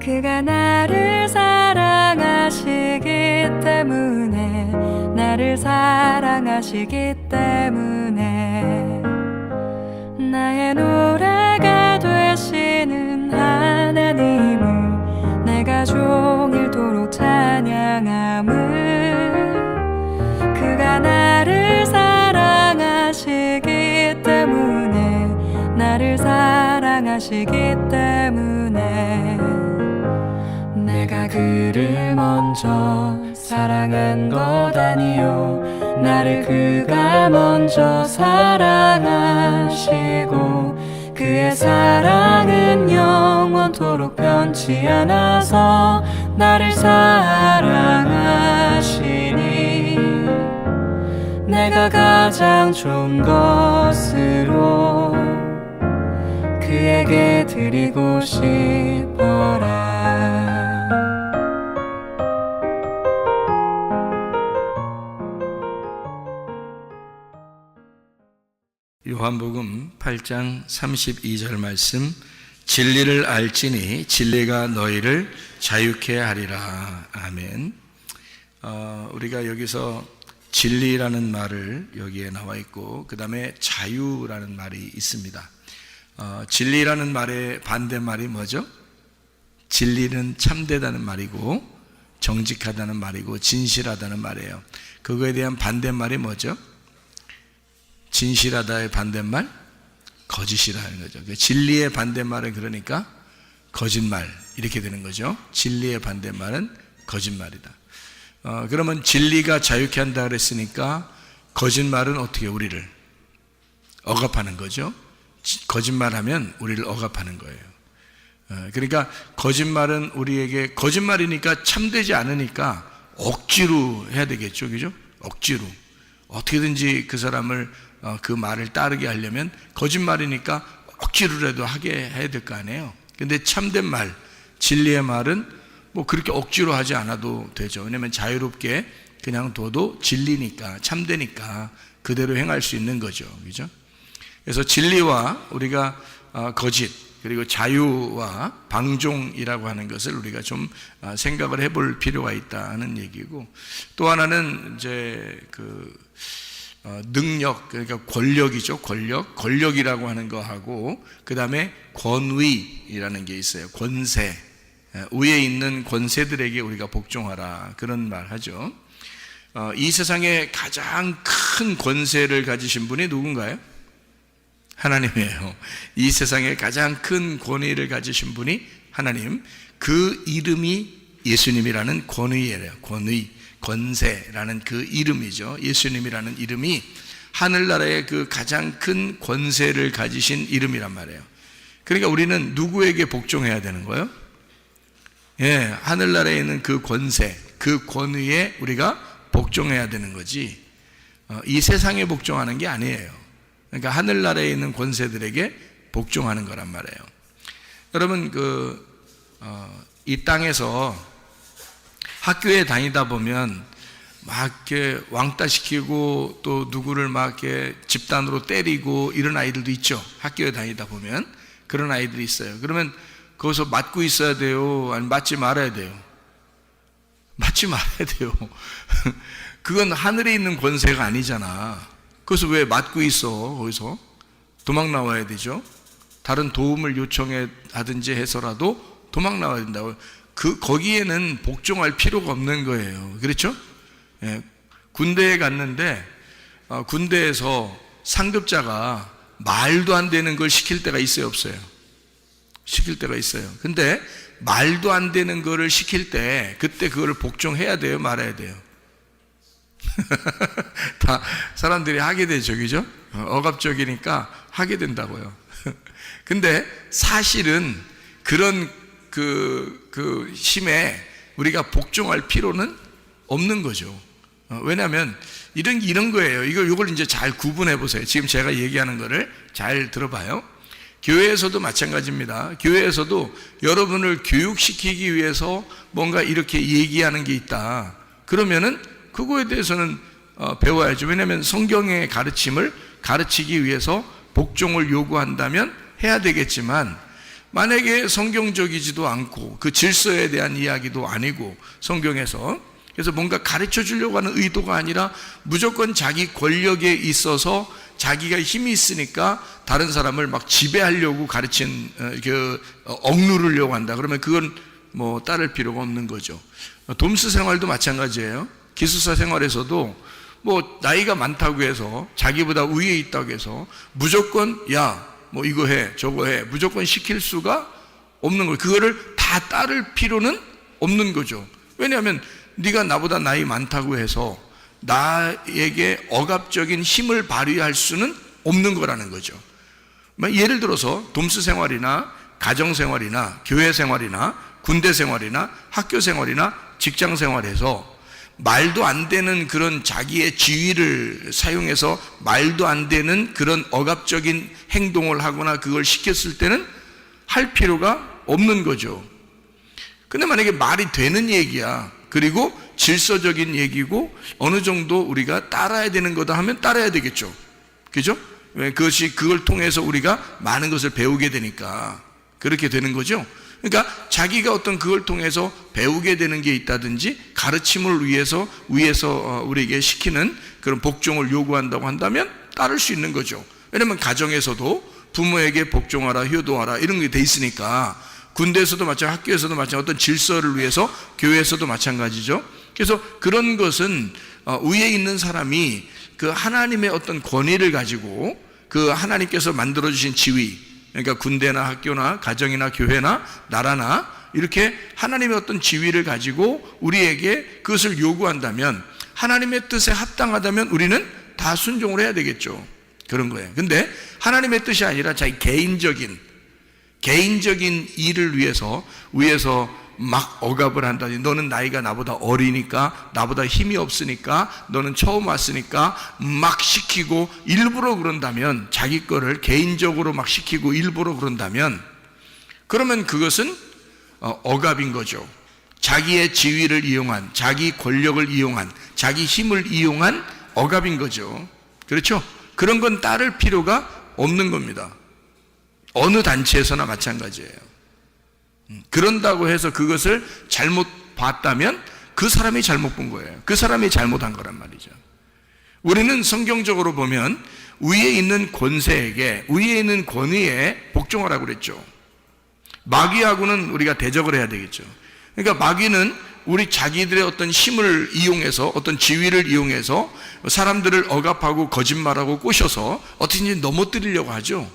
그가 나를 사랑하시기 때문에, 나를 사랑하시기 때문에 나의 노래가 되시는 하나님을 내가 종일토록 찬양함을, 그가 나를 사랑하시기 때문에, 나를 사랑하시기 때문에 내가 그를 먼저 사랑한 것 아니요, 나를 그가 먼저 사랑하시고 그의 사랑은 영원토록 변치 않아서 나를 사랑하시니, 내가 가장 좋은 것으로 그에게 드리고 싶어라. 요한복음 8장 32절 말씀, 진리를 알지니 진리가 너희를 자유케 하리라. 아멘. 우리가 여기서 진리라는 말을 여기에 나와 있고, 그 다음에 자유라는 말이 있습니다. 진리라는 말의 반대말이 뭐죠? 진리는 참되다는 말이고, 정직하다는 말이고, 진실하다는 말이에요. 그거에 대한 반대말이 뭐죠? 진실하다의 반대말? 거짓이라는 거죠. 진리의 반대말은 그러니까 거짓말, 이렇게 되는 거죠. 진리의 반대말은 거짓말이다. 그러면 진리가 자유케 한다 그랬으니까 거짓말은 어떻게 우리를 억압하는 거죠. 거짓말하면 우리를 억압하는 거예요. 그러니까 거짓말은 우리에게, 거짓말이니까 참되지 않으니까 억지로 해야 되겠죠. 그죠? 억지로 어떻게든지 그 사람을 그 말을 따르게 하려면 거짓말이니까 억지로라도 하게 해야 될 거 아니에요. 근데 참된 말, 진리의 말은 뭐 그렇게 억지로 하지 않아도 되죠. 왜냐하면 자유롭게 그냥 둬도 진리니까, 참되니까 그대로 행할 수 있는 거죠. 그죠? 그래서 진리와 우리가 거짓, 그리고 자유와 방종이라고 하는 것을 우리가 좀 생각을 해볼 필요가 있다는 얘기고, 또 하나는 이제 능력, 그러니까 권력이죠. 권력이라고 하는 거하고, 그 다음에 권위이라는 게 있어요. 권세, 위에 있는 권세들에게 우리가 복종하라, 그런 말 하죠. 이 세상에 가장 큰 권세를 가지신 분이 누군가요? 하나님이에요. 이 세상에 가장 큰 권위를 가지신 분이 하나님, 그 이름이 예수님이라는 권위예요. 권세라는 그 이름이죠. 예수님이라는 이름이 하늘나라의 그 가장 큰 권세를 가지신 이름이란 말이에요. 그러니까 우리는 누구에게 복종해야 되는 거예요? 예, 하늘나라에 있는 그 권세, 그 권위에 우리가 복종해야 되는 거지, 이 세상에 복종하는 게 아니에요. 그러니까 하늘나라에 있는 권세들에게 복종하는 거란 말이에요. 여러분, 이 땅에서 학교에 다니다 보면 막 이렇게 왕따시키고 또 누구를 막 이렇게 집단으로 때리고 이런 아이들도 있죠. 학교에 다니다 보면 그런 아이들이 있어요. 그러면 거기서 맞고 있어야 돼요? 아니면 맞지 말아야 돼요? 맞지 말아야 돼요. 그건 하늘에 있는 권세가 아니잖아. 그래서 왜 맞고 있어? 거기서 도망 나와야 되죠. 다른 도움을 요청해 하든지 해서라도 도망 나와야 된다고. 거기에는 복종할 필요가 없는 거예요. 그렇죠? 예, 군대에 갔는데 군대에서 상급자가 말도 안 되는 걸 시킬 때가 있어요, 없어요? 시킬 때가 있어요. 근데 말도 안 되는 거를 시킬 때 그때 그거를 복종해야 돼요, 말아야 돼요? 다 사람들이 하게 되죠, 그죠? 억압적이니까 하게 된다고요. 근데 사실은 그런 그 힘에 우리가 복종할 필요는 없는 거죠. 왜냐하면 이런 거예요. 이걸 이제 잘 구분해 보세요. 지금 제가 얘기하는 거를 잘 들어봐요. 교회에서도 마찬가지입니다. 교회에서도 여러분을 교육시키기 위해서 뭔가 이렇게 얘기하는 게 있다. 그러면은 그거에 대해서는 배워야죠. 왜냐하면 성경의 가르침을 가르치기 위해서 복종을 요구한다면 해야 되겠지만, 만약에 성경적이지도 않고 그 질서에 대한 이야기도 아니고 성경에서, 그래서 뭔가 가르쳐 주려고 하는 의도가 아니라 무조건 자기 권력에 있어서 자기가 힘이 있으니까 다른 사람을 막 지배하려고 가르친, 억누르려고 한다. 그러면 그건 뭐 따를 필요가 없는 거죠. 돔스 생활도 마찬가지예요. 기숙사 생활에서도 뭐 나이가 많다고 해서 자기보다 위에 있다고 해서 무조건 야 뭐 이거 해 저거 해 무조건 시킬 수가 없는 거예요. 그거를 다 따를 필요는 없는 거죠. 왜냐하면 네가 나보다 나이 많다고 해서 나에게 억압적인 힘을 발휘할 수는 없는 거라는 거죠. 예를 들어서 돔스 생활이나 가정 생활이나 교회 생활이나 군대 생활이나 학교 생활이나 직장 생활에서 말도 안 되는 그런 자기의 지위를 사용해서 말도 안 되는 그런 억압적인 행동을 하거나 그걸 시켰을 때는 할 필요가 없는 거죠. 근데 만약에 말이 되는 얘기야, 그리고 질서적인 얘기고 어느 정도 우리가 따라야 되는 거다 하면 따라야 되겠죠. 그죠? 왜? 그걸 통해서 우리가 많은 것을 배우게 되니까 그렇게 되는 거죠. 그러니까 자기가 어떤 그걸 통해서 배우게 되는 게 있다든지 가르침을 위해서 위에서 우리에게 시키는 그런 복종을 요구한다고 한다면 따를 수 있는 거죠. 왜냐하면 가정에서도 부모에게 복종하라, 효도하라 이런 게 돼 있으니까, 군대에서도 마찬가지, 학교에서도 마찬가지, 어떤 질서를 위해서 교회에서도 마찬가지죠. 그래서 그런 것은 위에 있는 사람이 그 하나님의 어떤 권위를 가지고 그 하나님께서 만들어주신 지위, 그러니까 군대나 학교나 가정이나 교회나 나라나 이렇게 하나님의 어떤 지위를 가지고 우리에게 그것을 요구한다면, 하나님의 뜻에 합당하다면 우리는 다 순종을 해야 되겠죠. 그런 거예요. 근데 하나님의 뜻이 아니라 자기 개인적인 일을 위해서 위에서 막 억압을 한다니, 너는 나이가 나보다 어리니까, 나보다 힘이 없으니까, 너는 처음 왔으니까 막 시키고 일부러 그런다면, 자기 거를 개인적으로 막 시키고 일부러 그런다면, 그러면 그것은 억압인 거죠. 자기의 지위를 이용한, 자기 권력을 이용한, 자기 힘을 이용한 억압인 거죠. 그렇죠? 그런 건 따를 필요가 없는 겁니다. 어느 단체에서나 마찬가지예요. 그런다고 해서 그것을 잘못 봤다면 그 사람이 잘못 본 거예요. 그 사람이 잘못한 거란 말이죠. 우리는 성경적으로 보면 위에 있는 권세에게, 위에 있는 권위에 복종하라고 그랬죠. 마귀하고는 우리가 대적을 해야 되겠죠. 그러니까 마귀는 우리 자기들의 어떤 힘을 이용해서, 어떤 지위를 이용해서 사람들을 억압하고 거짓말하고 꼬셔서 어떻게든지 넘어뜨리려고 하죠.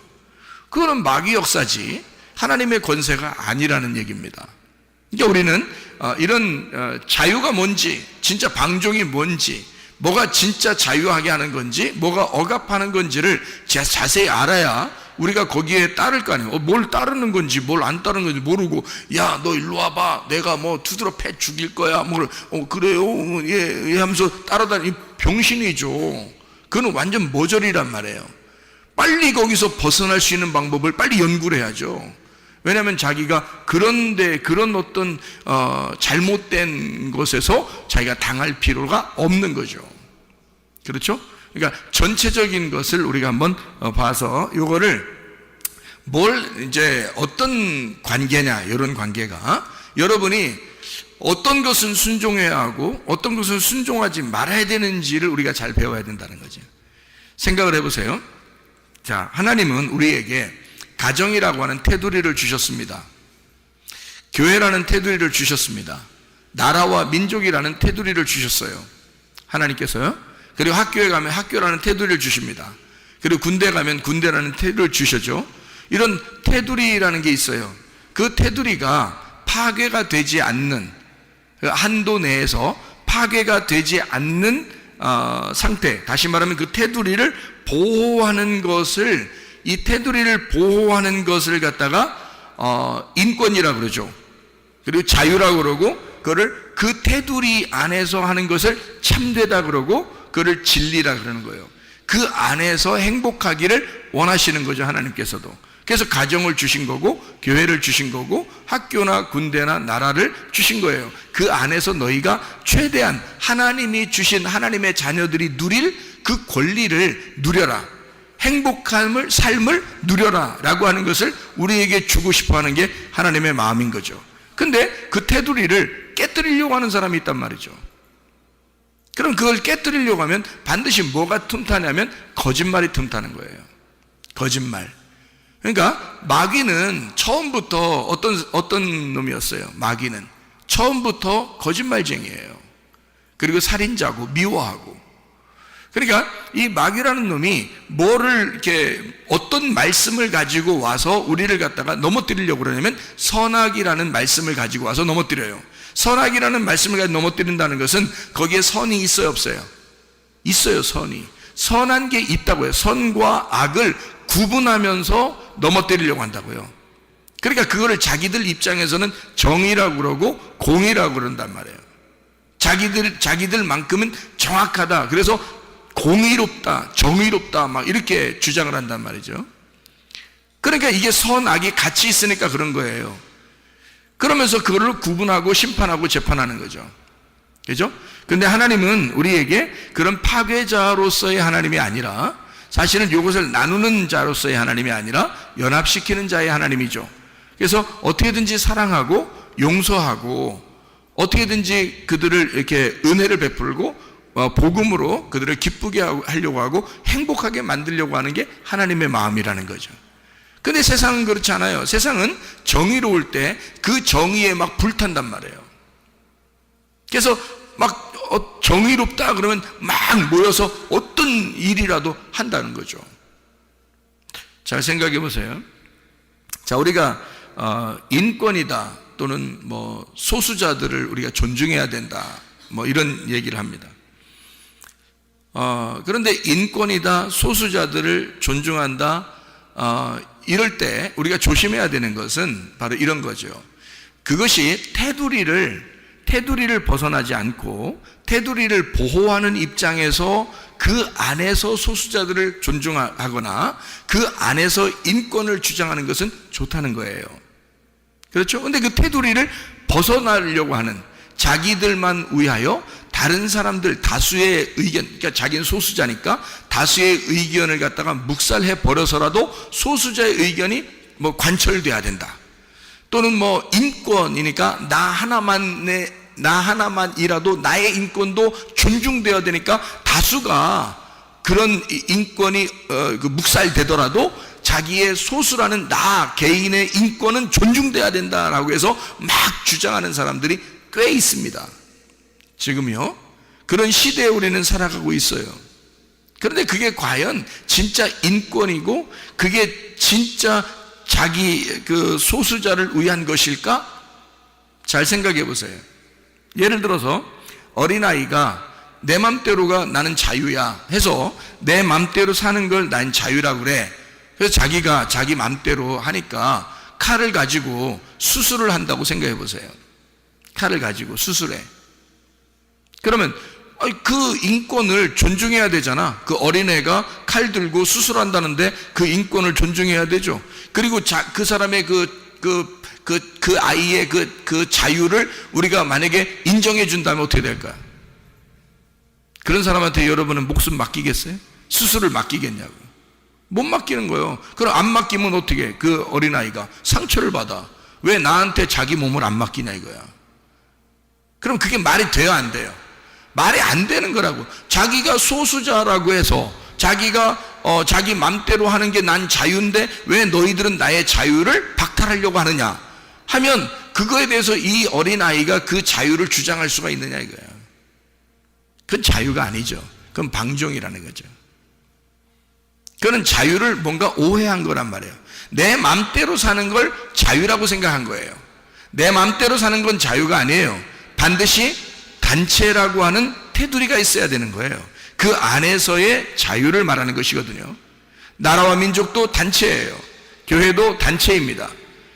그거는 마귀 역사지 하나님의 권세가 아니라는 얘기입니다. 그러니까 우리는 이런 자유가 뭔지, 진짜 방종이 뭔지, 뭐가 진짜 자유하게 하는 건지, 뭐가 억압하는 건지를 자세히 알아야 우리가 거기에 따를 거 아니에요. 뭘 따르는 건지 뭘 안 따르는 건지 모르고, 야 너 일로 와봐, 내가 뭐 두드러 패 죽일 거야, 그래요, 예 하면서 따라다니, 병신이죠. 그건 완전 모절이란 말이에요. 빨리 거기서 벗어날 수 있는 방법을 빨리 연구를 해야죠. 왜냐하면 자기가 그런 어떤 잘못된 것에서 자기가 당할 필요가 없는 거죠. 그렇죠? 그러니까 전체적인 것을 우리가 한번 봐서, 요거를 이제 어떤 관계냐, 이런 관계가 여러분이 어떤 것은 순종해야 하고 어떤 것은 순종하지 말아야 되는지를 우리가 잘 배워야 된다는 거죠. 생각을 해보세요. 자, 하나님은 우리에게 가정이라고 하는 테두리를 주셨습니다. 교회라는 테두리를 주셨습니다. 나라와 민족이라는 테두리를 주셨어요. 하나님께서요. 그리고 학교에 가면 학교라는 테두리를 주십니다. 그리고 군대 가면 군대라는 테두리를 주셔죠. 이런 테두리라는 게 있어요. 그 테두리가 파괴가 되지 않는, 그 한도 내에서 파괴가 되지 않는 상태, 다시 말하면 그 테두리를 보호하는 것을, 이 테두리를 보호하는 것을 갖다가 인권이라고 그러죠. 그리고 자유라고 그러고, 그거를 그 테두리 안에서 하는 것을 참되다 그러고, 그거를 진리라 그러는 거예요. 그 안에서 행복하기를 원하시는 거죠, 하나님께서도. 그래서 가정을 주신 거고, 교회를 주신 거고, 학교나 군대나 나라를 주신 거예요. 그 안에서 너희가 최대한 하나님이 주신, 하나님의 자녀들이 누릴 그 권리를 누려라. 행복함을, 삶을 누려라 라고 하는 것을 우리에게 주고 싶어 하는 게 하나님의 마음인 거죠. 근데 그 테두리를 깨뜨리려고 하는 사람이 있단 말이죠. 그럼 그걸 깨뜨리려고 하면 반드시 뭐가 틈타냐면 거짓말이 틈타는 거예요. 거짓말. 그러니까 마귀는 처음부터 어떤 놈이었어요? 마귀는 처음부터 거짓말쟁이에요. 그리고 살인자고 미워하고. 그러니까 이 마귀라는 놈이 뭐를 이렇게 어떤 말씀을 가지고 와서 우리를 갖다가 넘어뜨리려고 그러냐면 선악이라는 말씀을 가지고 와서 넘어뜨려요. 선악이라는 말씀을 가지고 넘어뜨린다는 것은 거기에 선이 있어요, 없어요? 있어요, 선이. 선한 게 있다고요. 선과 악을 구분하면서 넘어뜨리려고 한다고요. 그러니까 그거를 자기들 입장에서는 정의라고 그러고 공의라고 그런단 말이에요. 자기들만큼은 정확하다. 그래서 공의롭다, 정의롭다 막 이렇게 주장을 한단 말이죠. 그러니까 이게 선악이 같이 있으니까 그런 거예요. 그러면서 그거를 구분하고 심판하고 재판하는 거죠. 그죠? 근데 하나님은 우리에게 그런 파괴자로서의 하나님이 아니라 사실은 이것을 나누는 자로서의 하나님이 아니라 연합시키는 자의 하나님이죠. 그래서 어떻게든지 사랑하고 용서하고 어떻게든지 그들을 이렇게 은혜를 베풀고 복음으로 그들을 기쁘게 하려고 하고 행복하게 만들려고 하는 게 하나님의 마음이라는 거죠. 근데 세상은 그렇지 않아요. 세상은 정의로울 때 그 정의에 막 불탄단 말이에요. 그래서 막 정의롭다 그러면 막 모여서 어떤 일이라도 한다는 거죠. 잘 생각해 보세요. 자, 우리가 인권이다 또는 뭐 소수자들을 우리가 존중해야 된다 뭐 이런 얘기를 합니다. 그런데 인권이다, 소수자들을 존중한다, 이럴 때 우리가 조심해야 되는 것은 바로 이런 거죠. 그것이 테두리를 벗어나지 않고 테두리를 보호하는 입장에서 그 안에서 소수자들을 존중하거나 그 안에서 인권을 주장하는 것은 좋다는 거예요. 그렇죠? 근데 그 테두리를 벗어나려고 하는 자기들만 위하여 다른 사람들 다수의 의견, 그러니까 자기는 소수자니까 다수의 의견을 갖다가 묵살해 버려서라도 소수자의 의견이 뭐 관철돼야 된다. 또는 뭐 인권이니까 나 하나만이라도 나의 인권도 존중되어야 되니까 다수가 그런 인권이 묵살되더라도 자기의 소수라는 나 개인의 인권은 존중돼야 된다라고 해서 막 주장하는 사람들이 꽤 있습니다. 지금요. 그런 시대에 우리는 살아가고 있어요. 그런데 그게 과연 진짜 인권이고 그게 진짜 자기 그 소수자를 위한 것일까? 잘 생각해 보세요. 예를 들어서 어린아이가 내 맘대로가 나는 자유야 해서 내 맘대로 사는 걸 난 자유라고 그래. 그래서 자기가 자기 맘대로 하니까 칼을 가지고 수술을 한다고 생각해 보세요. 칼을 가지고 수술해. 그러면 그 인권을 존중해야 되잖아. 그 어린애가 칼 들고 수술한다는데 그 인권을 존중해야 되죠. 그리고 그 사람의 그 아이의 그 자유를 우리가 만약에 인정해 준다면 어떻게 될까요? 그런 사람한테 여러분은 목숨 맡기겠어요? 수술을 맡기겠냐고. 못 맡기는 거예요. 그럼 안 맡기면 어떻게 그 어린아이가 상처를 받아. 왜 나한테 자기 몸을 안 맡기냐 이거야. 그럼 그게 말이 돼요, 안 돼요? 말이 안 되는 거라고. 자기가 소수자라고 해서 자기가 자기 맘대로 하는 게 난 자유인데 왜 너희들은 나의 자유를 박탈하려고 하느냐 하면 그거에 대해서 이 어린아이가 그 자유를 주장할 수가 있느냐 이거야. 그건 자유가 아니죠. 그건 방종이라는 거죠. 그거는 자유를 뭔가 오해한 거란 말이에요. 내 맘대로 사는 걸 자유라고 생각한 거예요. 내 맘대로 사는 건 자유가 아니에요. 반드시 단체라고 하는 테두리가 있어야 되는 거예요. 그 안에서의 자유를 말하는 것이거든요. 나라와 민족도 단체예요. 교회도 단체입니다.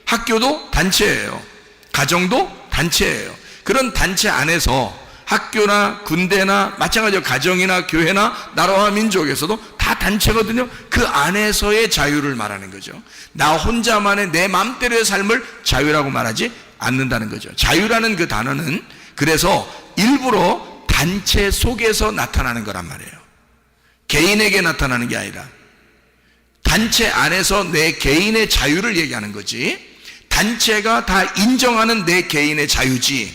학교도 단체예요. 가정도 단체예요. 그런 단체 안에서 학교나 군대나 마찬가지로 가정이나 교회나 나라와 민족에서도 다 단체거든요. 그 안에서의 자유를 말하는 거죠. 나 혼자만의 내 마음대로의 삶을 자유라고 말하지 않는다는 거죠. 자유라는 그 단어는 그래서 일부러 단체 속에서 나타나는 거란 말이에요. 개인에게 나타나는 게 아니라. 단체 안에서 내 개인의 자유를 얘기하는 거지, 단체가 다 인정하는 내 개인의 자유지,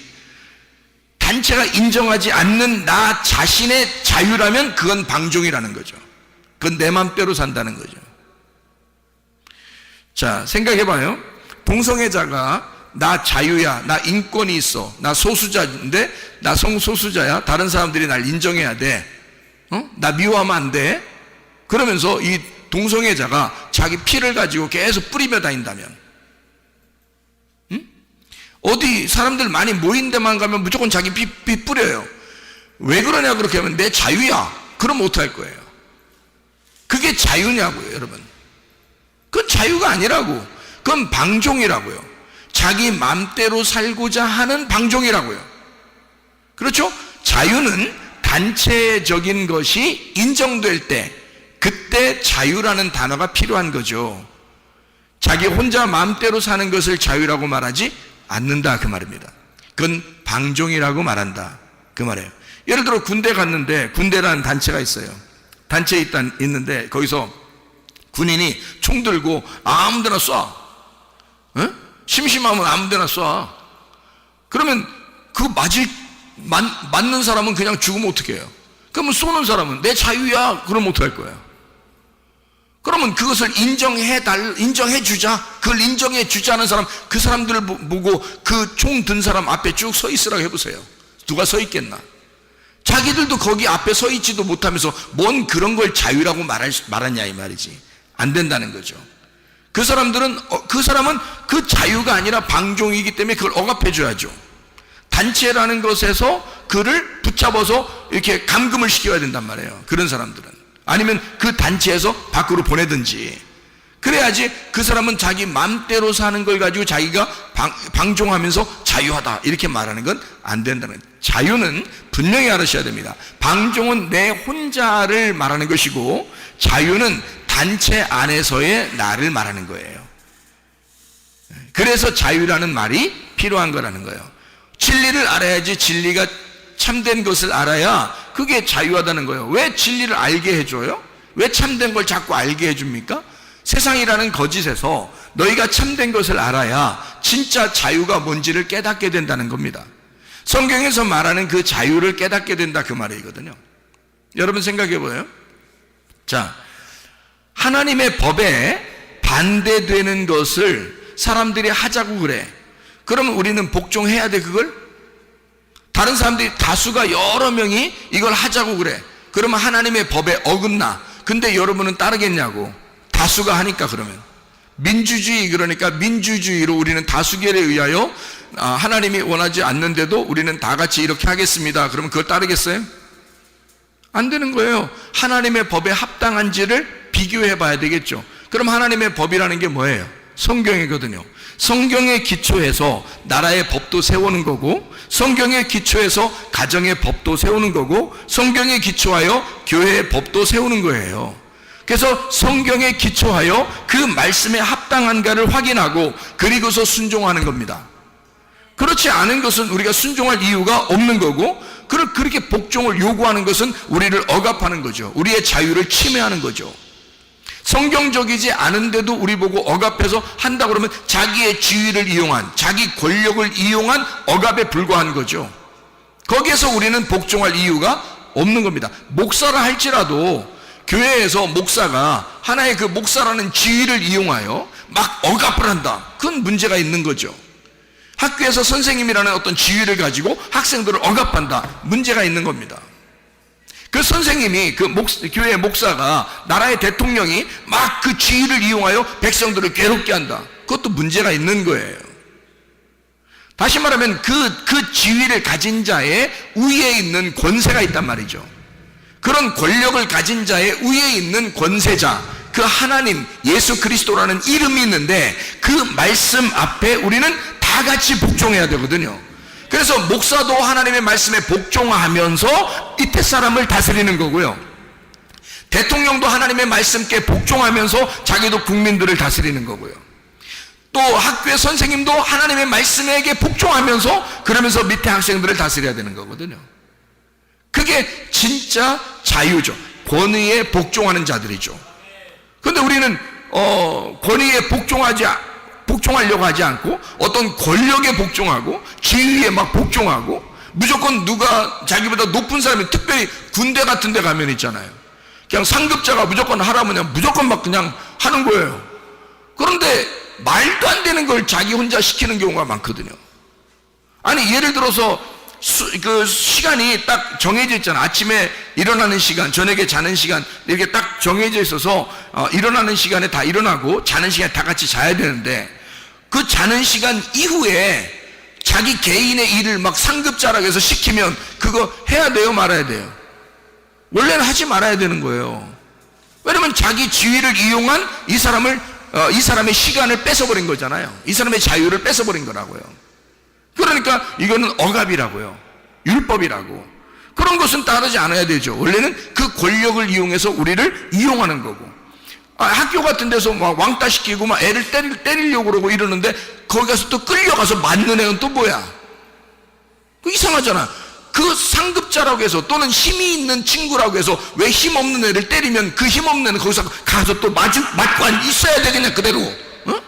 단체가 인정하지 않는 나 자신의 자유라면 그건 방종이라는 거죠. 그건 내 맘대로 산다는 거죠. 자, 생각해봐요. 동성애자가 나 자유야, 나 인권이 있어, 나 소수자인데, 나 성소수자야, 다른 사람들이 날 인정해야 돼, 나 미워하면 안 돼, 그러면서 이 동성애자가 자기 피를 가지고 계속 뿌리며 다닌다면, 어디 사람들 많이 모인 데만 가면 무조건 자기 피 뿌려요. 왜 그러냐 그렇게 하면 내 자유야, 그럼 어떡할 거예요? 그게 자유냐고요, 여러분. 그건 자유가 아니라고. 그건 방종이라고요. 자기 맘대로 살고자 하는 방종이라고요. 그렇죠? 자유는 단체적인 것이 인정될 때, 그때 자유라는 단어가 필요한 거죠. 자기 혼자 마음대로 사는 것을 자유라고 말하지 않는다, 그 말입니다. 그건 방종이라고 말한다, 그 말이에요. 예를 들어 군대 갔는데, 군대라는 단체가 있어요. 단체에 있는데 거기서 군인이 총 들고 아무데나 쏴. 심심하면 아무데나 쏴. 그러면 그 맞는 사람은 그냥 죽으면 어떡해요? 그러면 쏘는 사람은 내 자유야, 그러면 어떡할 거예요? 그러면 그것을 인정해 주자. 그걸 인정해 주지 않은 사람, 그 사람들을 보고 그 총 든 사람 앞에 쭉 서 있으라고 해보세요. 누가 서 있겠나? 자기들도 거기 앞에 서 있지도 못하면서 뭔 그런 걸 자유라고 말하냐 이 말이지. 안 된다는 거죠. 그 사람은 그 자유가 아니라 방종이기 때문에 그걸 억압해 줘야죠. 단체라는 것에서 그를 붙잡아서 이렇게 감금을 시켜야 된단 말이에요, 그런 사람들은. 아니면 그 단체에서 밖으로 보내든지, 그래야지 그 사람은 자기 맘대로 사는 걸 가지고 자기가 방종하면서 자유하다 이렇게 말하는 건 안 된다는 거예요. 자유는 분명히 알으셔야 됩니다. 방종은 내 혼자를 말하는 것이고, 자유는 단체 안에서의 나를 말하는 거예요. 그래서 자유라는 말이 필요한 거라는 거예요. 진리를 알아야지, 진리가 참된 것을 알아야 그게 자유하다는 거예요. 왜 진리를 알게 해줘요? 왜 참된 걸 자꾸 알게 해줍니까? 세상이라는 거짓에서 너희가 참된 것을 알아야 진짜 자유가 뭔지를 깨닫게 된다는 겁니다. 성경에서 말하는 그 자유를 깨닫게 된다, 그 말이거든요. 여러분 생각해봐요. 자, 하나님의 법에 반대되는 것을 사람들이 하자고 그래. 그러면 우리는 복종해야 돼, 그걸? 다른 사람들이, 다수가 여러 명이 이걸 하자고 그래. 그러면 하나님의 법에 어긋나. 근데 여러분은 따르겠냐고. 다수가 하니까. 그러면 민주주의, 그러니까 민주주의로 우리는 다수결에 의하여 하나님이 원하지 않는데도 우리는 다 같이 이렇게 하겠습니다. 그러면 그걸 따르겠어요? 안 되는 거예요. 하나님의 법에 합당한지를 비교해 봐야 되겠죠. 그럼 하나님의 법이라는 게 뭐예요? 성경이거든요. 성경에 기초해서 나라의 법도 세우는 거고, 성경에 기초해서 가정의 법도 세우는 거고, 성경에 기초하여 교회의 법도 세우는 거예요. 그래서 성경에 기초하여 그 말씀에 합당한가를 확인하고 그리고서 순종하는 겁니다. 그렇지 않은 것은 우리가 순종할 이유가 없는 거고, 그렇게 복종을 요구하는 것은 우리를 억압하는 거죠. 우리의 자유를 침해하는 거죠. 성경적이지 않은데도 우리 보고 억압해서 한다 그러면 자기의 지위를 이용한, 자기 권력을 이용한 억압에 불과한 거죠. 거기에서 우리는 복종할 이유가 없는 겁니다. 목사라 할지라도 교회에서 목사가 하나의 그 목사라는 지위를 이용하여 막 억압을 한다, 그건 문제가 있는 거죠. 학교에서 선생님이라는 어떤 지위를 가지고 학생들을 억압한다, 문제가 있는 겁니다. 그 선생님이, 교회의 목사가, 나라의 대통령이 막 그 지위를 이용하여 백성들을 괴롭게 한다, 그것도 문제가 있는 거예요. 다시 말하면 그 지위를 가진 자의 위에 있는 권세가 있단 말이죠. 그런 권력을 가진 자의 위에 있는 권세자, 그 하나님 예수 그리스도라는 이름이 있는데 그 말씀 앞에 우리는 다 같이 복종해야 되거든요. 그래서 목사도 하나님의 말씀에 복종하면서 이태 사람을 다스리는 거고요, 대통령도 하나님의 말씀께 복종하면서 자기도 국민들을 다스리는 거고요, 또 학교의 선생님도 하나님의 말씀에게 복종하면서 그러면서 밑에 학생들을 다스려야 되는 거거든요. 그게 진짜 자유죠. 권위에 복종하는 자들이죠. 그런데 우리는 권위에 복종하려고 하지 않고 어떤 권력에 복종하고 지위에 막 복종하고 무조건 누가 자기보다 높은 사람이 특별히 군대 같은 데 가면 있잖아요. 그냥 상급자가 무조건 하라면 그냥 무조건 막 그냥 하는 거예요. 그런데 말도 안 되는 걸 자기 혼자 시키는 경우가 많거든요. 아니 예를 들어서 그 시간이 딱 정해져 있잖아. 아침에 일어나는 시간, 저녁에 자는 시간 이렇게 딱 정해져 있어서 일어나는 시간에 다 일어나고 자는 시간에 다 같이 자야 되는데 그 자는 시간 이후에 자기 개인의 일을 막 상급자라고 해서 시키면 그거 해야 돼요, 말아야 돼요? 원래는 하지 말아야 되는 거예요. 왜냐면 자기 지위를 이용한 이 사람의 시간을 뺏어버린 거잖아요. 이 사람의 자유를 뺏어버린 거라고요. 그러니까 이거는 억압이라고요. 율법이라고. 그런 것은 따르지 않아야 되죠. 원래는 그 권력을 이용해서 우리를 이용하는 거고. 학교 같은 데서 막 왕따 시키고 막 애를 때리려고 그러고 이러는데 거기 가서 또 끌려가서 맞는 애는 또 뭐야? 그 이상하잖아. 그 상급자라고 해서 또는 힘이 있는 친구라고 해서 왜 힘없는 애를 때리면 그 힘없는 애는 거기서 가서 또 맞고 있어야 되겠냐 그대로. 어?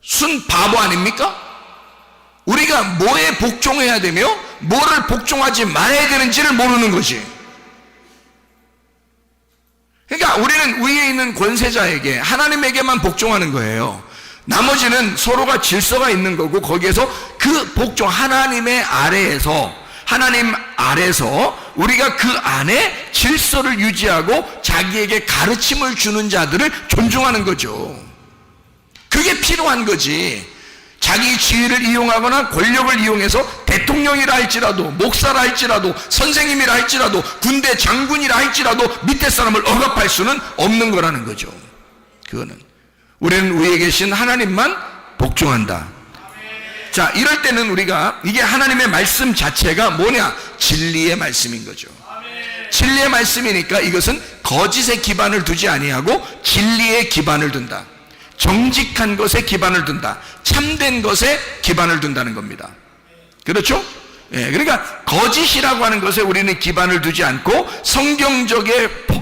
순 바보 아닙니까? 우리가 뭐에 복종해야 되며 뭐를 복종하지 말아야 되는지를 모르는 거지. 그러니까 우리는 위에 있는 권세자에게 하나님에게만 복종하는 거예요. 나머지는 서로가 질서가 있는 거고 거기에서 그 복종 하나님 아래서 우리가 그 안에 질서를 유지하고 자기에게 가르침을 주는 자들을 존중하는 거죠. 그게 필요한 거지. 자기 지위를 이용하거나 권력을 이용해서 대통령이라 할지라도 목사라 할지라도 선생님이라 할지라도 군대 장군이라 할지라도 밑에 사람을 억압할 수는 없는 거라는 거죠. 그거는 우리는 위에 계신 하나님만 복종한다. 자, 이럴 때는 우리가 이게 하나님의 말씀 자체가 뭐냐? 진리의 말씀인 거죠. 진리의 말씀이니까 이것은 거짓에 기반을 두지 아니하고 진리에 기반을 둔다. 정직한 것에 기반을 둔다. 참된 것에 기반을 둔다는 겁니다. 그렇죠? 예, 그러니까 거짓이라고 하는 것에 우리는 기반을 두지 않고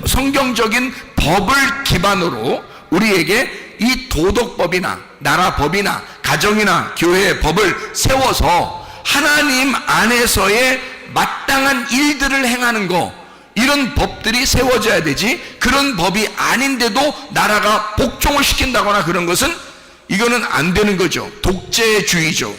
성경적인 법을 기반으로 우리에게 이 도덕법이나 나라법이나 가정이나 교회의 법을 세워서 하나님 안에서의 마땅한 일들을 행하는 거, 이런 법들이 세워져야 되지, 그런 법이 아닌데도 나라가 복종을 시킨다거나 그런 것은 이거는 안 되는 거죠. 독재주의죠.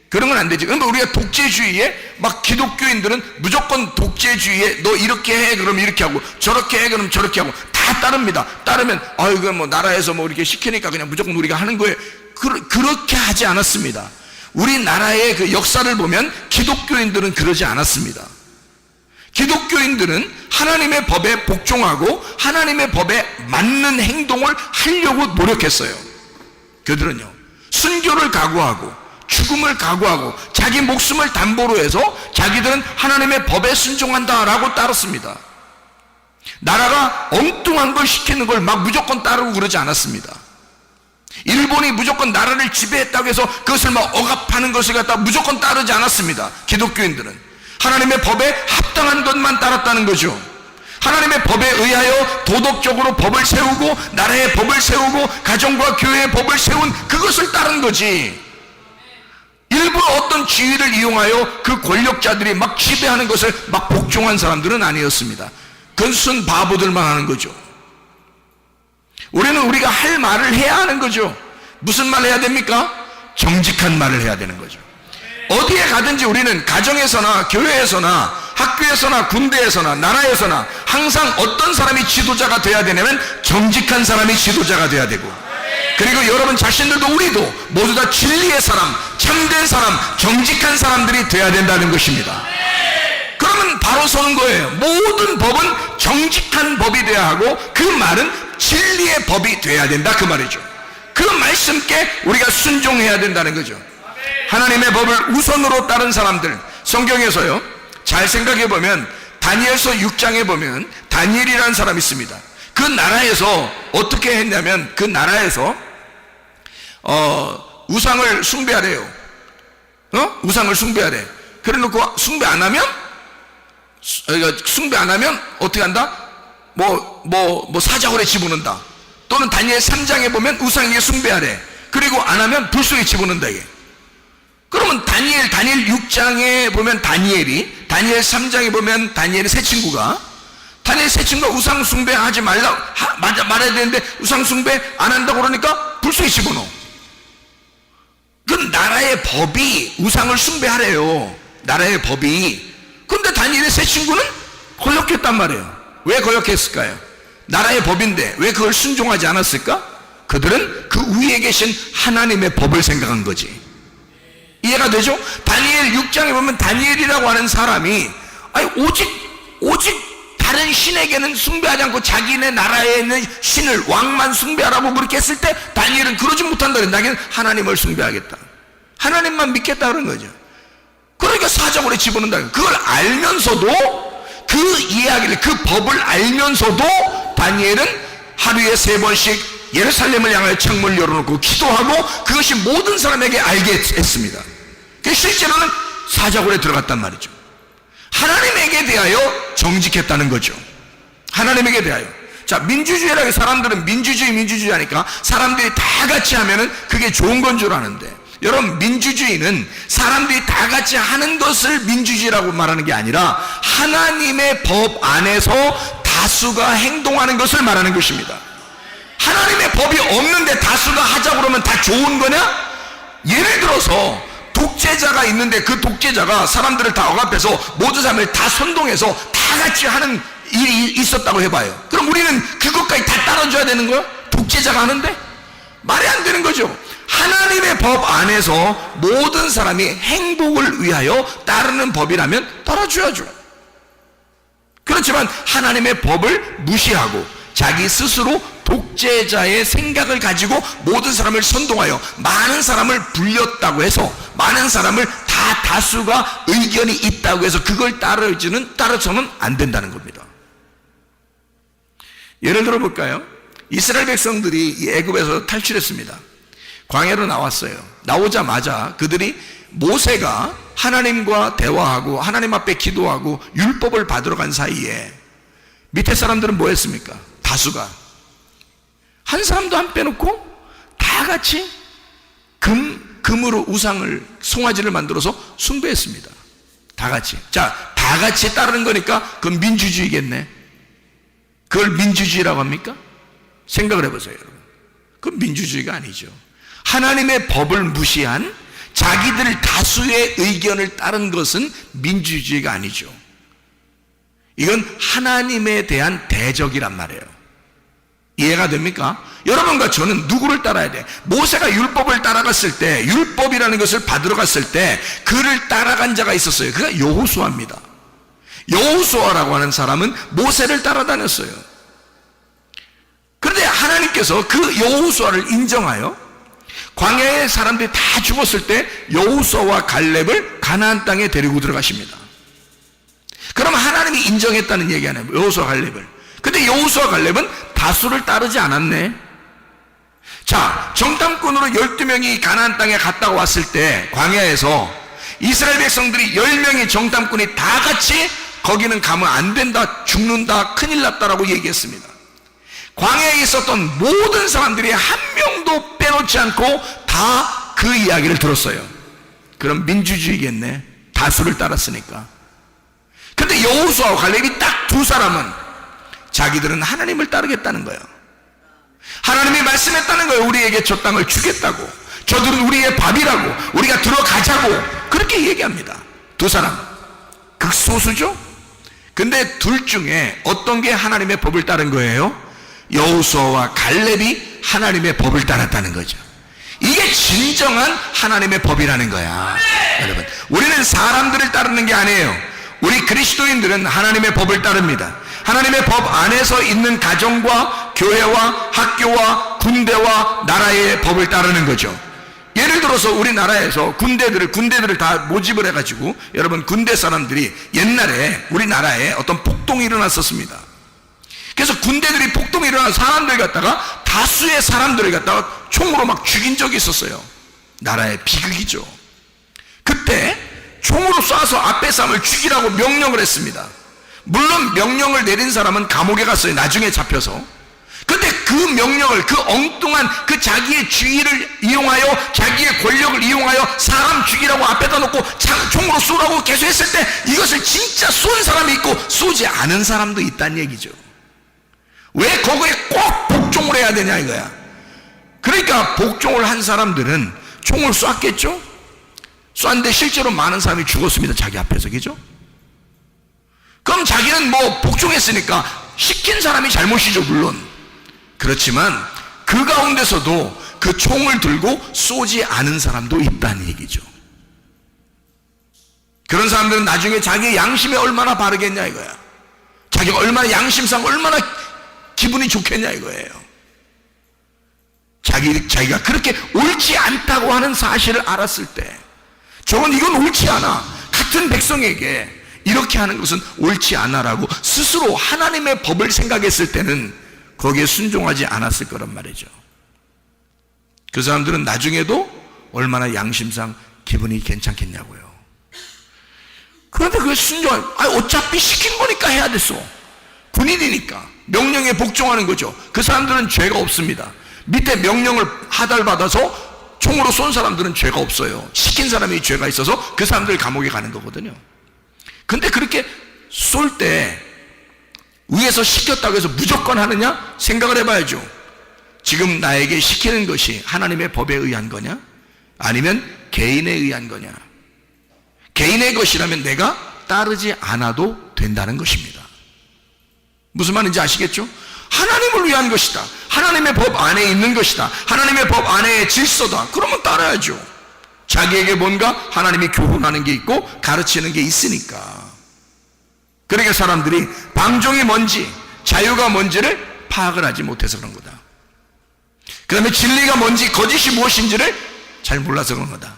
그런 건 안 되지. 그러니까 우리가 독재주의에 막 기독교인들은 무조건 독재주의에 너 이렇게 해 그럼 이렇게 하고 저렇게 해 그럼 저렇게 하고 다 따릅니다. 따르면 이거 뭐 나라에서 뭐 이렇게 시키니까 그냥 무조건 우리가 하는 거예요. 그렇게 하지 않았습니다. 우리나라의 그 역사를 보면 기독교인들은 그러지 않았습니다. 기독교인들은 하나님의 법에 복종하고 하나님의 법에 맞는 행동을 하려고 노력했어요. 그들은요, 순교를 각오하고 죽음을 각오하고 자기 목숨을 담보로 해서 자기들은 하나님의 법에 순종한다라고 따랐습니다. 나라가 엉뚱한 걸 시키는 걸 막 무조건 따르고 그러지 않았습니다. 일본이 무조건 나라를 지배했다고 해서 그것을 막 억압하는 것을 갖다 무조건 따르지 않았습니다. 기독교인들은 하나님의 법에 합당한 것만 따랐다는 거죠. 하나님의 법에 의하여 도덕적으로 법을 세우고 나라의 법을 세우고 가정과 교회의 법을 세운 그것을 따른 거지, 일부러 어떤 지위를 이용하여 그 권력자들이 막 지배하는 것을 막 복종한 사람들은 아니었습니다. 그건 순 바보들만 하는 거죠. 우리는 우리가 할 말을 해야 하는 거죠. 무슨 말 해야 됩니까? 정직한 말을 해야 되는 거죠. 어디에 가든지 우리는 가정에서나 교회에서나 학교에서나 군대에서나 나라에서나 항상 어떤 사람이 지도자가 돼야 되냐면 정직한 사람이 지도자가 돼야 되고, 그리고 여러분 자신들도 우리도 모두 다 진리의 사람, 참된 사람, 정직한 사람들이 돼야 된다는 것입니다. 그러면 바로 서는 거예요. 모든 법은 정직한 법이 돼야 하고 그 말은 진리의 법이 돼야 된다, 그 말이죠. 그 말씀께 우리가 순종해야 된다는 거죠. 하나님의 법을 우선으로 따른 사람들, 성경에서요 잘 생각해 보면 다니엘서 6장에 보면 다니엘이라는 사람이 있습니다. 그 나라에서 어떻게 했냐면 그 나라에서 우상을 숭배하래요. 우상을 숭배하래. 그래 놓고 숭배 안 하면 어떻게 한다? 뭐 사자굴에 집어넣는다. 또는 다니엘 3장에 보면 우상에게 숭배하래. 그리고 안 하면 불 속에 집어넣는다 이게. 그러면 다니엘 6장에 보면 다니엘 3장에 보면 다니엘의 세 친구가 우상 숭배하지 말아야 되는데 우상 숭배 안 한다고 그러니까 불 속에 집어넣어. 그 나라의 법이 우상을 숭배하래요. 나라의 법이. 그런데 다니엘의 세 친구는 거역했단 말이에요. 왜 거역했을까요? 나라의 법인데 왜 그걸 순종하지 않았을까? 그들은 그 위에 계신 하나님의 법을 생각한 거지. 이해가 되죠? 다니엘 6장에 보면 다니엘이라고 하는 사람이 오직 다른 신에게는 숭배하지 않고 자기네 나라에 있는 신을 왕만 숭배하라고 그렇게 했을 때 다니엘은 그러지 못한다. 나는 하나님을 숭배하겠다. 하나님만 믿겠다 그런 거죠. 그러니까 사자굴에 집어넣는다. 그걸 알면서도 그 이야기를, 그 법을 알면서도 다니엘은 하루에 3번씩 예루살렘을 향하여 창문을 열어놓고 기도하고 그것이 모든 사람에게 알게 했습니다. 실제로는 사자굴에 들어갔단 말이죠. 하나님에게 대하여 정직했다는 거죠. 하나님에게 대하여. 자, 민주주의라고 사람들은 민주주의 하니까 사람들이 다 같이 하면은 그게 좋은 건 줄 아는데, 여러분, 민주주의는 사람들이 다 같이 하는 것을 민주주의라고 말하는 게 아니라 하나님의 법 안에서 다수가 행동하는 것을 말하는 것입니다. 하나님의 법이 없는데 다수가 하자고 그러면 다 좋은 거냐? 예를 들어서 독재자가 있는데 그 독재자가 사람들을 다 억압해서 모든 사람을 다 선동해서 다 같이 하는 일이 있었다고 해봐요. 그럼 우리는 그것까지 다 따라줘야 되는 거야? 독재자가 하는데? 말이 안 되는 거죠. 하나님의 법 안에서 모든 사람이 행복을 위하여 따르는 법이라면 따라줘야죠. 그렇지만 하나님의 법을 무시하고 자기 스스로 독재자의 생각을 가지고 모든 사람을 선동하여 많은 사람을 불렸다고 해서 많은 사람을 다수가 의견이 있다고 해서 그걸 따라서는 안 된다는 겁니다. 예를 들어 볼까요? 이스라엘 백성들이 이 애굽에서 탈출했습니다. 광야로 나왔어요. 나오자마자 그들이 모세가 하나님과 대화하고 하나님 앞에 기도하고 율법을 받으러 간 사이에 밑에 사람들은 뭐 했습니까? 다수가 한 사람도 안 빼놓고 다 같이 금으로 우상을, 송아지를 만들어서 숭배했습니다. 다 같이. 자, 다 같이 따르는 거니까 그건 민주주의겠네. 그걸 민주주의라고 합니까? 생각을 해보세요, 여러분. 그건 민주주의가 아니죠. 하나님의 법을 무시한 자기들 다수의 의견을 따른 것은 민주주의가 아니죠. 이건 하나님에 대한 대적이란 말이에요. 이해가 됩니까? 여러분과 저는 누구를 따라야 돼? 모세가 율법을 따라갔을 때, 율법이라는 것을 받으러 갔을 때 그를 따라간 자가 있었어요. 그가 여호수아입니다. 여호수아라고 하는 사람은 모세를 따라다녔어요. 그런데 하나님께서 그 여호수아를 인정하여 광야의 사람들이 다 죽었을 때 여호수아와 갈렙을 가나안 땅에 데리고 들어가십니다. 그럼 하나님이 인정했다는 얘기 아니에요, 여호수아 갈렙을. 근데 여호수아 갈렙은 다수를 따르지 않았네. 자, 정탐꾼으로 12명이 가나안 땅에 갔다가 왔을 때 광야에서 이스라엘 백성들이 10명의 정탐꾼이 다 같이 거기는 가면 안 된다, 죽는다, 큰일 났다라고 얘기했습니다. 광야에 있었던 모든 사람들이 한 명도 빼놓지 않고 다 그 이야기를 들었어요. 그럼 민주주의겠네, 다수를 따랐으니까. 근데 여호수아와 갈렙이 딱 두 사람은 자기들은 하나님을 따르겠다는 거예요. 하나님이 말씀했다는 거예요. 우리에게 저 땅을 주겠다고, 저들은 우리의 밥이라고, 우리가 들어가자고 그렇게 얘기합니다. 두 사람, 극소수죠. 근데 둘 중에 어떤 게 하나님의 법을 따른 거예요? 여호수아와 갈렙이 하나님의 법을 따랐다는 거죠. 이게 진정한 하나님의 법이라는 거야. 여러분, 우리는 사람들을 따르는 게 아니에요. 우리 그리스도인들은 하나님의 법을 따릅니다. 하나님의 법 안에서 있는 가정과 교회와 학교와 군대와 나라의 법을 따르는 거죠. 예를 들어서 우리나라에서 군대들을 다 모집을 해가지고, 여러분, 군대 사람들이 옛날에 우리나라에 어떤 폭동이 일어났었습니다. 그래서 군대들이 폭동이 일어난 사람들 갖다가, 다수의 사람들을 갖다가 총으로 막 죽인 적이 있었어요. 나라의 비극이죠. 그때 총으로 쏴서 앞에 사람을 죽이라고 명령을 했습니다. 물론 명령을 내린 사람은 감옥에 갔어요, 나중에 잡혀서. 근데 그 명령을, 그 엉뚱한 그 자기의 주의를 이용하여, 자기의 권력을 이용하여 사람 죽이라고 앞에다 놓고 총으로 쏘라고 계속 했을 때 이것을 진짜 쏜 사람이 있고 쏘지 않은 사람도 있다는 얘기죠. 왜 거기에 꼭 복종을 해야 되냐 이거야. 그러니까 복종을 한 사람들은 총을 쐈겠죠? 쐈는데 실제로 많은 사람이 죽었습니다. 자기 앞에서. 그죠? 그럼 자기는 뭐 복종했으니까 시킨 사람이 잘못이죠, 물론. 그렇지만 그 가운데서도 그 총을 들고 쏘지 않은 사람도 있다는 얘기죠. 그런 사람들은 나중에 자기의 양심이 얼마나 바르겠냐 이거야. 자기가 얼마나 양심상 얼마나 기분이 좋겠냐 이거예요. 자기가 그렇게 옳지 않다고 하는 사실을 알았을 때, 저건 이건 옳지 않아, 같은 백성에게 이렇게 하는 것은 옳지 않아라고 스스로 하나님의 법을 생각했을 때는 거기에 순종하지 않았을 거란 말이죠. 그 사람들은 나중에도 얼마나 양심상 기분이 괜찮겠냐고요. 그런데 그게 어차피 시킨 거니까 해야 됐어. 군인이니까 명령에 복종하는 거죠. 그 사람들은 죄가 없습니다. 밑에 명령을 하달받아서 총으로 쏜 사람들은 죄가 없어요. 시킨 사람이 죄가 있어서 그 사람들 감옥에 가는 거거든요. 근데 그렇게 쏠 때 위에서 시켰다고 해서 무조건 하느냐? 생각을 해봐야죠. 지금 나에게 시키는 것이 하나님의 법에 의한 거냐? 아니면 개인에 의한 거냐? 개인의 것이라면 내가 따르지 않아도 된다는 것입니다. 무슨 말인지 아시겠죠? 하나님을 위한 것이다, 하나님의 법 안에 있는 것이다, 하나님의 법 안에 질서다, 그러면 따라야죠. 자기에게 뭔가 하나님이 교훈하는 게 있고 가르치는 게 있으니까. 그러니까 사람들이 방종이 뭔지, 자유가 뭔지를 파악을 하지 못해서 그런 거다. 그 다음에 진리가 뭔지, 거짓이 무엇인지를 잘 몰라서 그런 거다.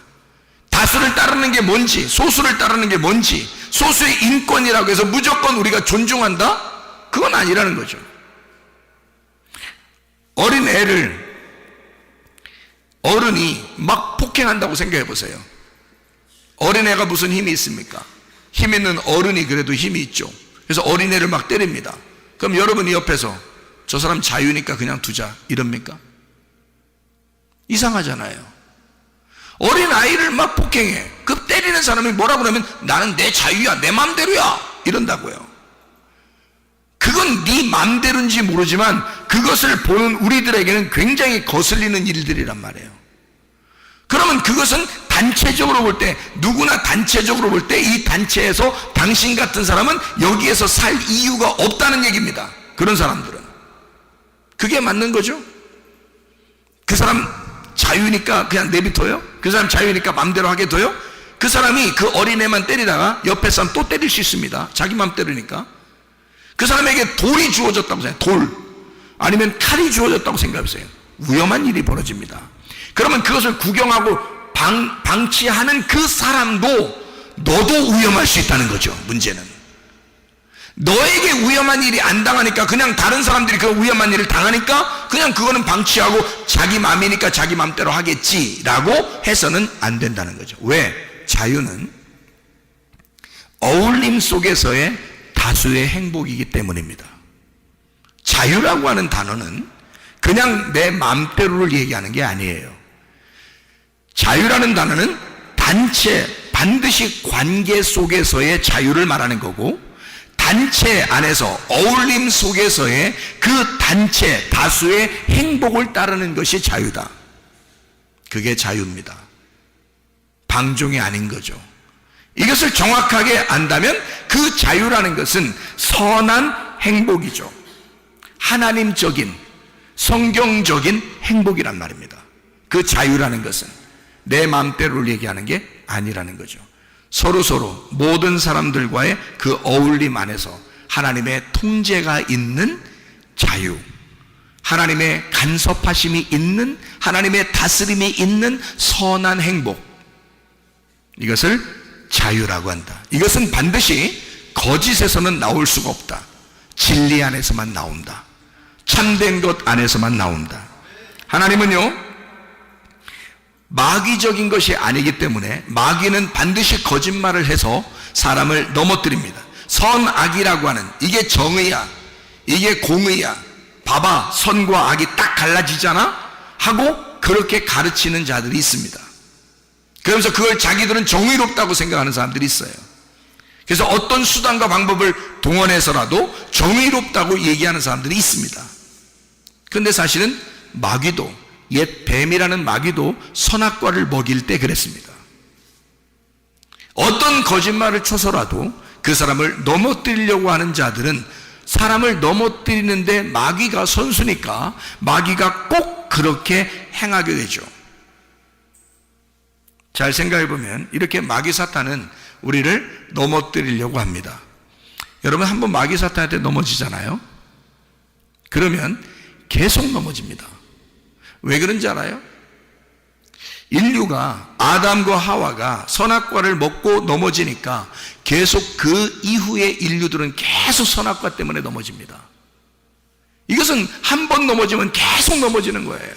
다수를 따르는 게 뭔지, 소수를 따르는 게 뭔지, 소수의 인권이라고 해서 무조건 우리가 존중한다? 그건 아니라는 거죠. 어린 애를 어른이 막 폭행한다고 생각해 보세요. 어린애가 무슨 힘이 있습니까? 힘 있는 어른이 그래도 힘이 있죠. 그래서 어린애를 막 때립니다. 그럼 여러분이 옆에서 저 사람 자유니까 그냥 두자 이럽니까? 이상하잖아요. 어린아이를 막 폭행해. 그 때리는 사람이 뭐라고 하면 나는 내 자유야, 내 맘대로야 이런다고요. 그건 네 맘대로인지 모르지만 그것을 보는 우리들에게는 굉장히 거슬리는 일들이란 말이에요. 그러면 그것은 단체적으로 볼 때, 누구나 단체적으로 볼 때 이 단체에서 당신 같은 사람은 여기에서 살 이유가 없다는 얘기입니다. 그런 사람들은. 그게 맞는 거죠. 그 사람 자유니까 그냥 내비둬요? 그 사람 자유니까 맘대로 하게 둬요? 그 사람이 그 어린애만 때리다가 옆에 사람 또 때릴 수 있습니다. 자기 맘대로니까. 그 사람에게 돌이 주어졌다고 생각해요. 돌. 아니면 칼이 주어졌다고 생각해보세요. 위험한 일이 벌어집니다. 그러면 그것을 구경하고 방치하는 그 사람도 너도 위험할 수 있다는 거죠. 문제는 너에게 위험한 일이 안 당하니까, 그냥 다른 사람들이 그 위험한 일을 당하니까 그냥 그거는 방치하고 자기 마음이니까 자기 마음대로 하겠지라고 해서는 안 된다는 거죠. 왜? 자유는 어울림 속에서의 다수의 행복이기 때문입니다. 자유라고 하는 단어는 그냥 내 마음대로를 얘기하는 게 아니에요. 자유라는 단어는 단체, 반드시 관계 속에서의 자유를 말하는 거고, 단체 안에서 어울림 속에서의 그 단체 다수의 행복을 따르는 것이 자유다. 그게 자유입니다. 방종이 아닌 거죠. 이것을 정확하게 안다면 그 자유라는 것은 선한 행복이죠. 하나님적인, 성경적인 행복이란 말입니다. 그 자유라는 것은 내 마음대로를 얘기하는 게 아니라는 거죠. 서로 모든 사람들과의 그 어울림 안에서 하나님의 통제가 있는 자유, 하나님의 간섭하심이 있는, 하나님의 다스림이 있는 선한 행복, 이것을 자유라고 한다. 이것은 반드시 거짓에서는 나올 수가 없다. 진리 안에서만 나온다. 참된 것 안에서만 나온다. 하나님은요, 마귀적인 것이 아니기 때문에 마귀는 반드시 거짓말을 해서 사람을 넘어뜨립니다. 선악이라고 하는, 이게 정의야, 이게 공의야, 봐봐, 선과 악이 딱 갈라지잖아 하고 그렇게 가르치는 자들이 있습니다. 그러면서 그걸 자기들은 정의롭다고 생각하는 사람들이 있어요. 그래서 어떤 수단과 방법을 동원해서라도 정의롭다고 얘기하는 사람들이 있습니다. 그런데 사실은 마귀도, 옛 뱀이라는 마귀도 선악과를 먹일 때 그랬습니다. 어떤 거짓말을 쳐서라도 그 사람을 넘어뜨리려고 하는 자들은 사람을 넘어뜨리는데 마귀가 선수니까 마귀가 꼭 그렇게 행하게 되죠. 잘 생각해 보면 이렇게 마귀 사탄은 우리를 넘어뜨리려고 합니다. 여러분 한번 마귀 사탄한테 넘어지잖아요. 그러면 계속 넘어집니다. 왜 그런지 알아요? 인류가 아담과 하와가 선악과를 먹고 넘어지니까 계속 그 이후의 인류들은 계속 선악과 때문에 넘어집니다. 이것은 한 번 넘어지면 계속 넘어지는 거예요.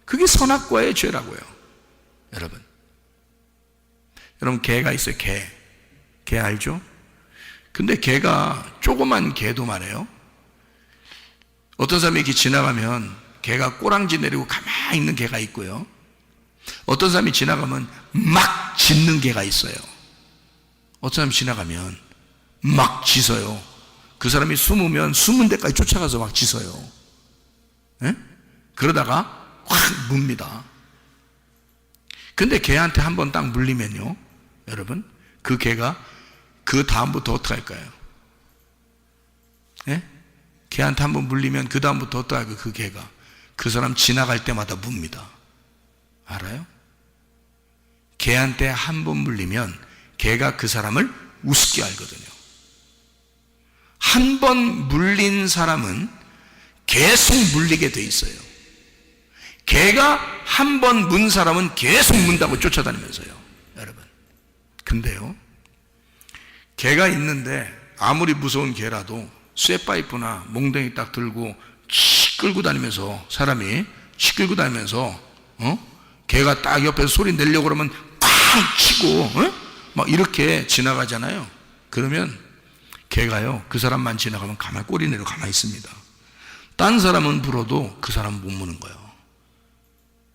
그게 선악과의 죄라고요. 여러분 개가 있어요. 개 알죠? 근데 개가 조그만 개도 말해요. 어떤 사람이 이렇게 지나가면 개가 꼬랑지 내리고 가만히 있는 개가 있고요. 어떤 사람이 지나가면 막 짖는 개가 있어요. 어떤 사람이 지나가면 막 짖어요. 그 사람이 숨으면 숨은 데까지 쫓아가서 막 짖어요. 예? 그러다가 확 뭅니다. 근데 개한테 한번 딱 물리면요, 여러분, 그 개가 그 다음부터 어떻게 할까요? 예? 개한테 한번 물리면 그 다음부터 어떻게 할까요? 그 개가 그 사람 지나갈 때마다 뭅니다. 알아요? 개한테 한번 물리면 개가 그 사람을 우습게 알거든요. 한 번 물린 사람은 계속 물리게 돼 있어요. 개가 한 번 문 사람은 계속 문다고 쫓아다니면서요, 여러분. 근데요, 개가 있는데 아무리 무서운 개라도 쇠파이프나 몽둥이 딱 들고 치 끌고 다니면서 사람이 치 끌고 다니면서 개가 딱 옆에서 소리 내려고 그러면 쾅 치고 막 이렇게 지나가잖아요. 그러면 개가요 그 사람만 지나가면 가만히 꼬리 내려 가만히 있습니다. 딴 사람은 물어도 그 사람은 못 무는 거예요.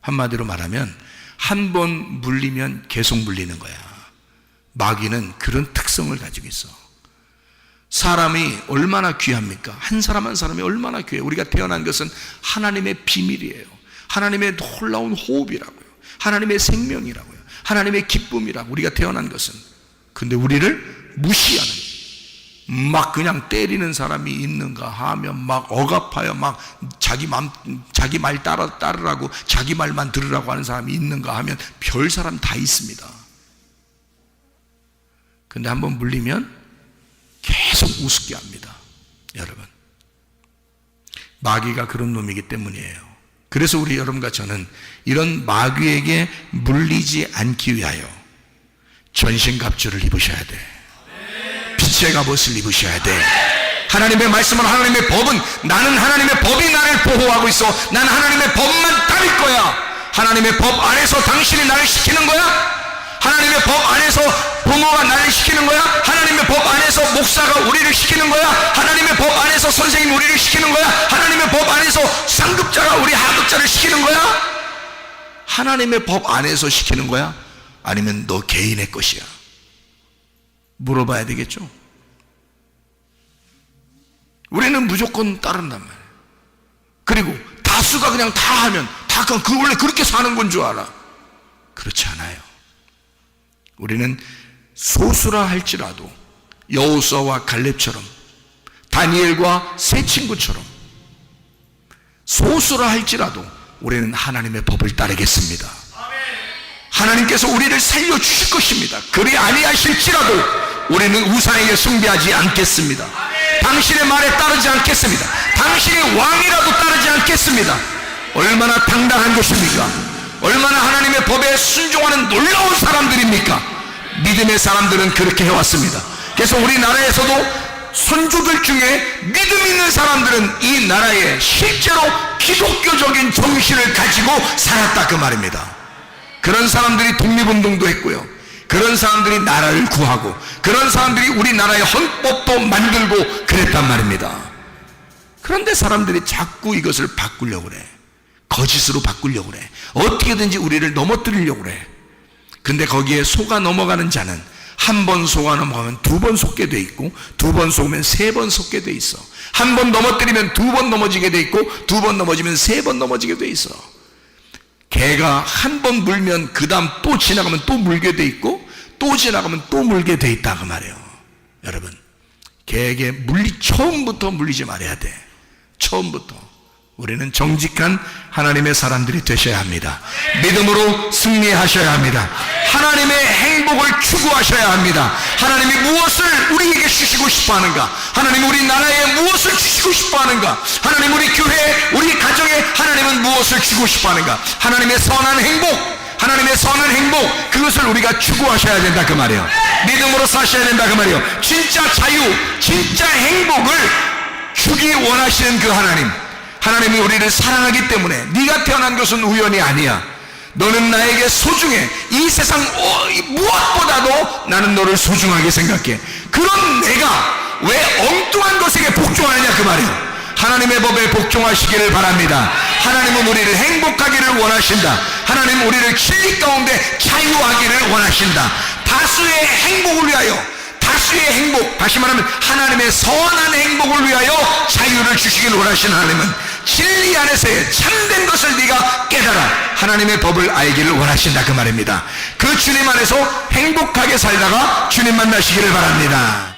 한마디로 말하면 한 번 물리면 계속 물리는 거야. 마귀는 그런 특성을 가지고 있어. 사람이 얼마나 귀합니까? 한 사람 한 사람이 얼마나 귀해요. 우리가 태어난 것은 하나님의 비밀이에요. 하나님의 놀라운 호흡이라고요. 하나님의 생명이라고요. 하나님의 기쁨이라고 우리가 태어난 것은. 근데 우리를 무시하는, 막 그냥 때리는 사람이 있는가 하면 막 억압하여 막 자기 말 따르라고 자기 말만 들으라고 하는 사람이 있는가 하면 별 사람 다 있습니다. 근데 한번 물리면 계속 우습게 합니다. 여러분, 마귀가 그런 놈이기 때문이에요. 그래서 우리 여러분과 저는 이런 마귀에게 물리지 않기 위하여 전신갑주를 입으셔야 돼. 빛의 갑옷을 입으셔야 돼. 하나님의 말씀은, 하나님의 법은, 나는 하나님의 법이 나를 보호하고 있어. 나는 하나님의 법만 따를 거야. 하나님의 법 안에서 당신이 나를 시키는 거야. 하나님의 법 안에서 부모가 나를 시키는 거야. 하나님의 법 안에서 목사가 우리를 시키는 거야. 하나님의 법 안에서 선생님이 우리를 시키는 거야. 하나님의 법 안에서 상급자가 우리 하급자를 시키는 거야. 하나님의 법 안에서 시키는 거야? 아니면 너 개인의 것이야? 물어봐야 되겠죠. 우리는 무조건 따른단 말이에요. 그리고 다수가 그냥 다 하면 다 그 원래 그렇게 사는 건 줄 알아. 그렇지 않아요. 우리는 소수라 할지라도 여호수아와 갈렙처럼, 다니엘과 세 친구처럼 소수라 할지라도 우리는 하나님의 법을 따르겠습니다. 하나님께서 우리를 살려주실 것입니다. 그리 아니하실지라도 우리는 우상에게 숭배하지 않겠습니다. 당신의 말에 따르지 않겠습니다. 당신의 왕이라도 따르지 않겠습니다. 얼마나 당당한 것입니까? 얼마나 하나님의 법에 순종하는 놀라운 사람들입니까? 믿음의 사람들은 그렇게 해왔습니다. 그래서 우리나라에서도 선조들 중에 믿음 있는 사람들은 이 나라에 실제로 기독교적인 정신을 가지고 살았다, 그 말입니다. 그런 사람들이 독립운동도 했고요, 그런 사람들이 나라를 구하고, 그런 사람들이 우리나라의 헌법도 만들고 그랬단 말입니다. 그런데 사람들이 자꾸 이것을 바꾸려고 그래. 거짓으로 바꾸려고 그래. 어떻게든지 우리를 넘어뜨리려고 그래. 근데 거기에 속아 넘어가는 자는 한 번 속아 넘어가면 두 번 속게 돼 있고, 두 번 속으면 세 번 속게 돼 있어. 한 번 넘어뜨리면 두 번 넘어지게 돼 있고, 두 번 넘어지면 세 번 넘어지게 돼 있어. 개가 한 번 물면 그 다음 또 지나가면 또 물게 돼 있고, 또 지나가면 또 물게 돼 있다 그 말이에요. 여러분, 개에게 처음부터 물리지 말아야 돼. 처음부터. 우리는 정직한 하나님의 사람들이 되셔야 합니다. 믿음으로 승리하셔야 합니다. 하나님의 행복을 추구하셔야 합니다. 하나님이 무엇을 우리에게 주시고 싶어 하는가? 하나님 우리 나라에 무엇을 주시고 싶어 하는가? 하나님 우리 교회, 우리 가정에 하나님은 무엇을 주고 싶어 하는가? 하나님의 선한 행복, 하나님의 선한 행복, 그것을 우리가 추구하셔야 된다 그 말이에요. 믿음으로 사셔야 된다 그 말이에요. 진짜 자유, 진짜 행복을 주기 원하시는 그 하나님이 우리를 사랑하기 때문에 네가 태어난 것은 우연이 아니야. 너는 나에게 소중해. 이 세상 무엇보다도 나는 너를 소중하게 생각해. 그런 내가 왜 엉뚱한 것에게 복종하느냐 그 말이에요. 하나님의 법에 복종하시기를 바랍니다. 하나님은 우리를 행복하기를 원하신다. 하나님은 우리를 진리 가운데 자유하기를 원하신다. 다수의 행복을 위하여, 다수의 행복, 다시 말하면 하나님의 선한 행복을 위하여 자유를 주시길 원하시는 하나님은 진리 안에서의 참된 것을 네가 깨달아 하나님의 법을 알기를 원하신다 그 말입니다. 그 주님 안에서 행복하게 살다가 주님 만나시기를 바랍니다.